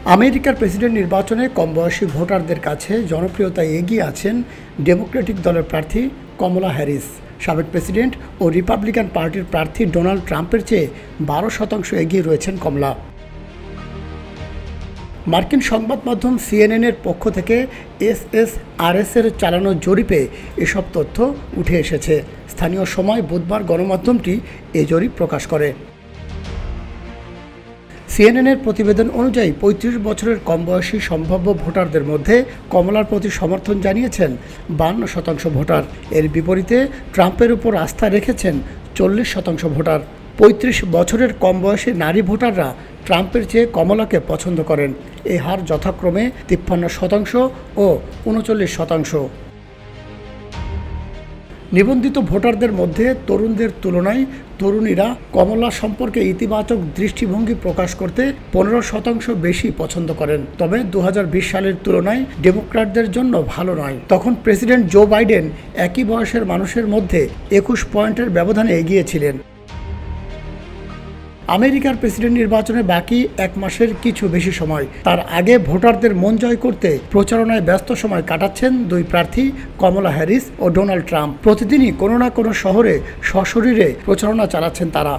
আমেরিকার প্রেসিডেন্ট নির্বাচনে কম বয়সী ভোটারদের কাছে জনপ্রিয়তায় এগিয়ে আছেন ডেমোক্রেটিক দলের প্রার্থী কমলা হ্যারিস। সাবেক প্রেসিডেন্ট ও রিপাবলিকান পার্টির প্রার্থী ডোনাল্ড ট্রাম্পের চেয়ে 12% এগিয়ে রয়েছেন কমলা। মার্কিন সংবাদ মাধ্যম সিএনএনের পক্ষ থেকে এসএসআরএস-এর চালানো জরিপে এসব তথ্য উঠে এসেছে। স্থানীয় সময় বুধবার গণমাধ্যমটি এ জরিপ প্রকাশ করে। সিএনএনের প্রতিবেদন অনুযায়ী 35 বছরের কম বয়সী সম্ভাব্য ভোটারদের মধ্যে কমলার প্রতি সমর্থন জানিয়েছেন 52% ভোটার। এর বিপরীতে ট্রাম্পের উপর আস্থা রেখেছেন 40% ভোটার। 35 বছরের কম বয়সী নারী ভোটাররা ট্রাম্পের চেয়ে কমলাকে পছন্দ করেন। এই হার যথাক্রমে 53% ও 39%। নিবন্ধিত ভোটারদের মধ্যে তরুণদের তুলনায় তরুণীরা কমলা সম্পর্কে ইতিবাচক দৃষ্টিভঙ্গি প্রকাশ করতে 15% বেশি পছন্দ করেন। তবে 2020 সালের তুলনায় ডেমোক্র্যাটদের জন্য ভালো নয়। তখন প্রেসিডেন্ট জো বাইডেন একই বয়সের মানুষের মধ্যে 21 পয়েন্টের ব্যবধানে এগিয়ে ছিলেন। আমেরিকার প্রেসিডেন্ট নির্বাচনে বাকি এক মাসের কিছু বেশি সময়। তার আগে ভোটারদের মন জয় করতে প্রচারণায় ব্যস্ত সময় কাটাচ্ছেন দুই প্রার্থী কমলা হ্যারিস ও ডোনাল্ড ট্রাম্প। প্রতিদিনই কোনো না কোনো শহরে সশরীরে প্রচারণা চালাচ্ছেন তারা।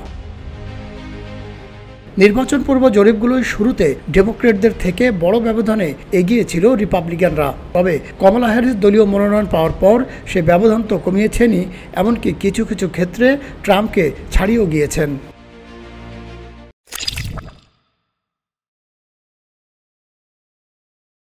নির্বাচন পূর্ব জরিপগুলোর শুরুতে ডেমোক্র্যাটদের থেকে বড় ব্যবধানে এগিয়ে ছিল রিপাবলিকানরা। তবে কমলা হ্যারিস দলীয় মনোনয়ন পাওয়ার পর সে ব্যবধান তো কমিয়েছেনই, এমনকি কিছু কিছু ক্ষেত্রে ট্রাম্পকে ছাড়িয়েও গিয়েছেন।